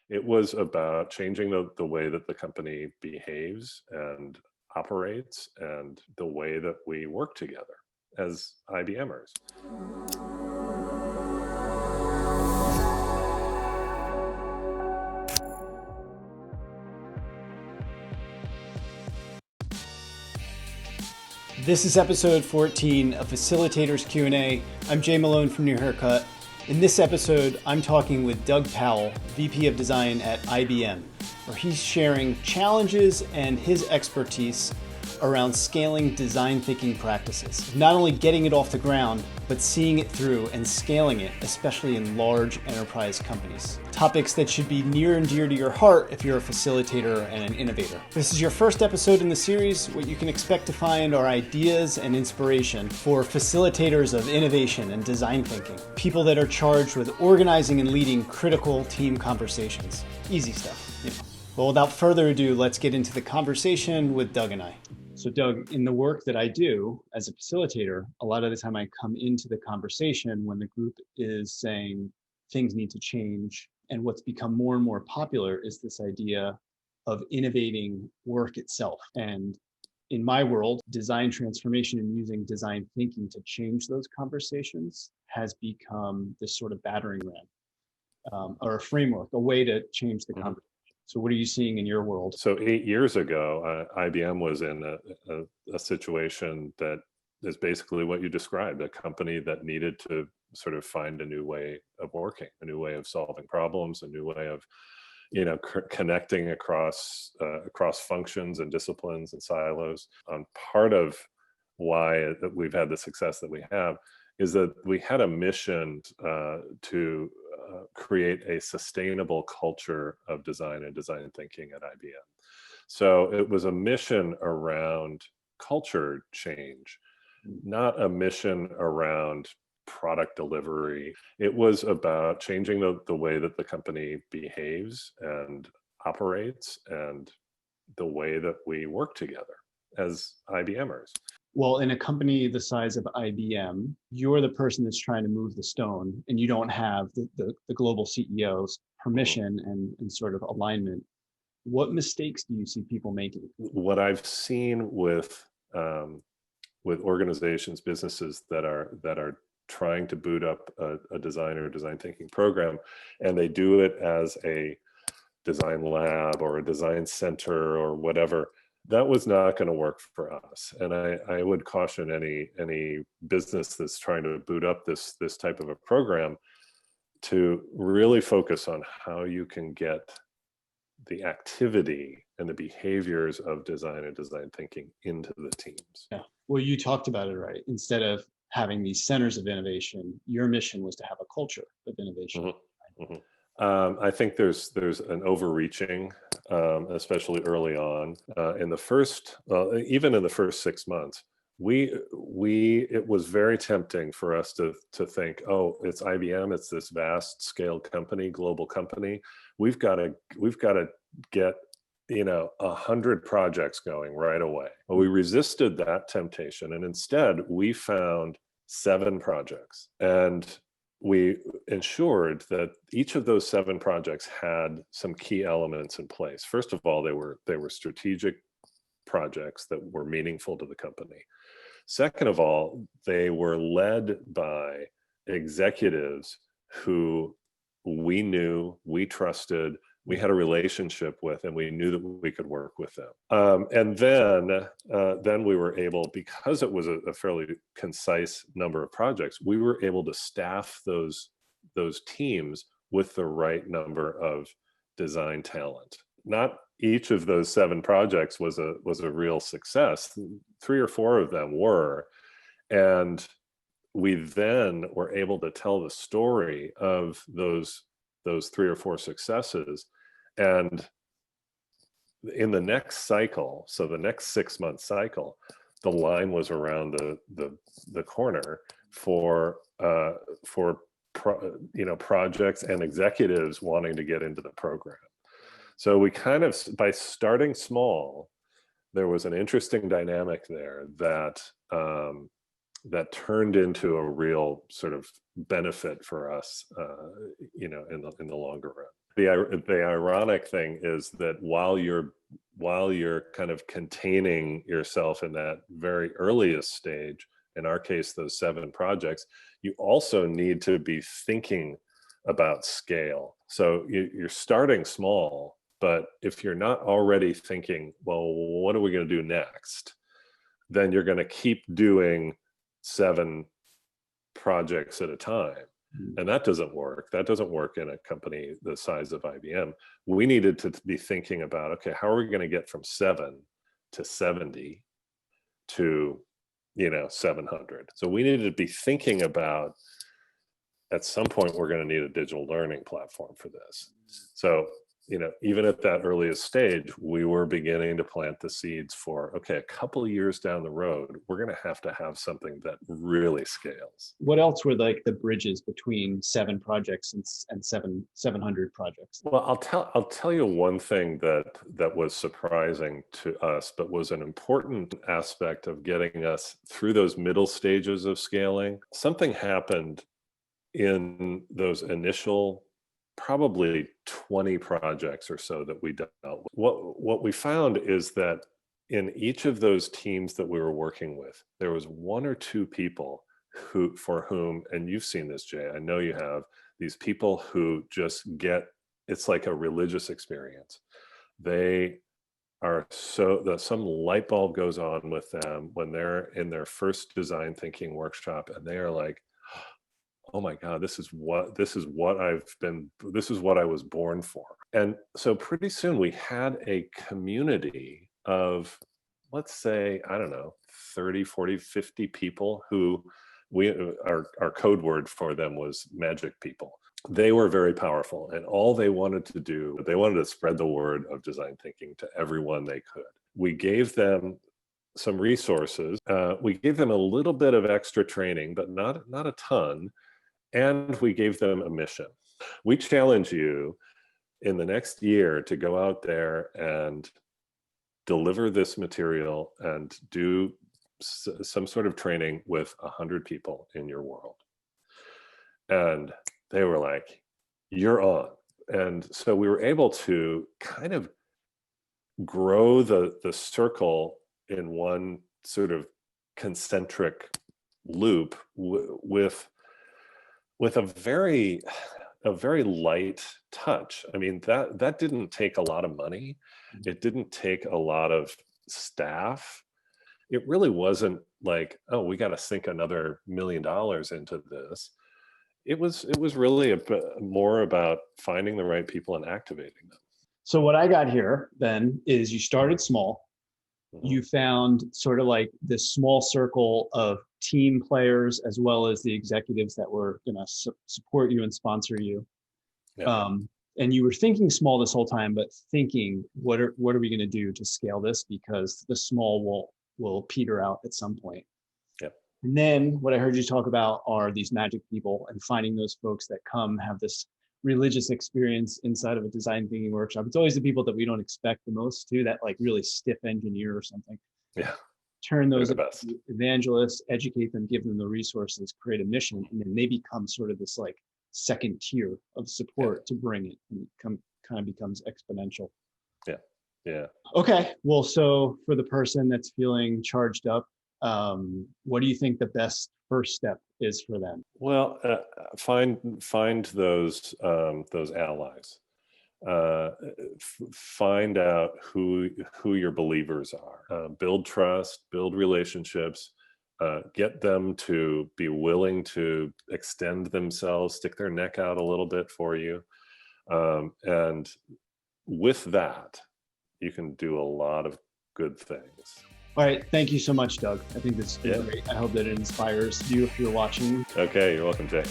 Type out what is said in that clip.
It was about changing the way that the company behaves and operates and the way that we work together as IBMers. This is episode 14 of Facilitators Q&A. I'm Jay Malone from New Haircut. In this episode, I'm talking with Doug Powell, VP of Design at IBM, where he's sharing challenges and his expertise around scaling design thinking practices. Not only getting it off the ground, but seeing it through and scaling it, especially in large enterprise companies. Topics that should be near and dear to your heart if you're a facilitator and an innovator. If this is your first episode in the series, what you can expect to find are ideas and inspiration for facilitators of innovation and design thinking. People that are charged with organizing and leading critical team conversations. Easy stuff, you know. Well, without further ado, let's get into the conversation with Doug and I. So Doug, in the work that I do as a facilitator, a lot of the time I come into the conversation when the group is saying things need to change. And what's become more and more popular is this idea of innovating work itself. And in my world, design transformation and using design thinking to change those conversations has become this sort of battering ram or a framework, a way to change the conversation. So what are you seeing in your world? So 8 years ago, IBM was in a situation that is basically what you described, a company that needed to sort of find a new way of working, a new way of solving problems, a new way of, connecting across functions and disciplines and silos. Part of why we've had the success that we have is that we had a mission to create a sustainable culture of design and design thinking at IBM. So it was a mission around culture change, not a mission around product delivery. It was about changing the way that the company behaves and operates and the way that we work together as IBMers. Well, in a company the size of IBM, you're the person that's trying to move the stone, and you don't have the global CEO's permission and sort of alignment. What mistakes do you see people making? What I've seen with organizations, businesses that are trying to boot up a design or design thinking program, and they do it as a design lab or a design center or whatever, that was not going to work for us. And I would caution any business that's trying to boot up this type of a program to really focus on how you can get the activity and the behaviors of design and design thinking into the teams. Yeah. Well, you talked about it, right? Instead of having these centers of innovation, your mission was to have a culture of innovation. Mm-hmm. Mm-hmm. I think there's an overreaching, especially early on. Even in the first 6 months, it was very tempting for us to think, oh, it's IBM, it's this vast scale company, global company. We've got to get 100 projects going right away. Well, we resisted that temptation, and instead we found 7 projects, and we ensured that each of those 7 projects had some key elements in place. First of all, they were strategic projects that were meaningful to the company. Second of all, they were led by executives who we knew, we trusted, we had a relationship with, and we knew that we could work with them. And then we were able, because it was a fairly concise number of projects, we were able to staff those teams with the right number of design talent. Not each of those 7 projects was a real success. 3 or 4 of them were, and we then were able to tell the story of those 3 or 4 successes. And in the next cycle, so the next 6-month cycle, the line was around the corner for projects and executives wanting to get into the program. So we kind of, by starting small, there was an interesting dynamic there that turned into a real sort of benefit for us, in the longer run. the ironic thing is that while you're kind of containing yourself in that very earliest stage, in our case, those 7 projects, you also need to be thinking about scale. So you're starting small, but if you're not already thinking, well, what are we going to do next? Then you're going to keep doing 7 projects at a time. And that doesn't work. That doesn't work in a company the size of IBM. We needed to be thinking about, okay, how are we going to get from 7 to 70 to, 700? So we needed to be thinking about, at some point, we're going to need a digital learning platform for this. So, even at that earliest stage, we were beginning to plant the seeds for, okay, a couple of years down the road, we're going to have something that really scales. What else were like the bridges between 7 projects and 700 projects? Well, I'll tell you one thing that was surprising to us, but was an important aspect of getting us through those middle stages of scaling. Something happened in those initial probably 20 projects or so that we dealt with. What we found is that in each of those teams that we were working with, there was 1 or 2 people for whom, and you've seen this, Jay, I know you have, these people who just it's like a religious experience. They are some light bulb goes on with them when they're in their first design thinking workshop, and they are like, oh my God, this is what I was born for. And so pretty soon we had a community of, let's say, I don't know, 30, 40, 50 people who our code word for them was magic people. They were very powerful, and all they wanted to spread the word of design thinking to everyone they could. We gave them some resources. We gave them a little bit of extra training, but not a ton. And we gave them a mission. We challenge you in the next year to go out there and deliver this material and do some sort of training with 100 people in your world. And they were like, you're on. And so we were able to kind of grow the circle in one sort of concentric loop with a very light touch. I mean, that didn't take a lot of money. It didn't take a lot of staff. It really wasn't like, oh, we got to sink another $1 million into this. It was really more about finding the right people and activating them. So what I got here then is you started small. You found sort of like this small circle of team players, as well as the executives that were going to support you and sponsor you. Yeah. And you were thinking small this whole time, but thinking, what are we going to do to scale this? Because the small will peter out at some point. Yeah. And then what I heard you talk about are these magic people, and finding those folks that have this religious experience inside of a design thinking workshop. It's always the people that we don't expect the most to, that like really stiff engineer or something. Yeah. Turn those into evangelists, educate them, give them the resources, create a mission, and then they become sort of this like second tier of support to bring it, and kind of becomes exponential. Yeah. Yeah. Okay. Well, so for the person that's feeling charged up, what do you think the best first step is for them? Well, find those allies. Find out who your believers are. Build trust, build relationships. Get them to be willing to extend themselves, stick their neck out a little bit for you, and with that, you can do a lot of good things. All right. Thank you so much, Doug. I think this is great. I hope that it inspires you if you're watching. Okay. You're welcome, Jay.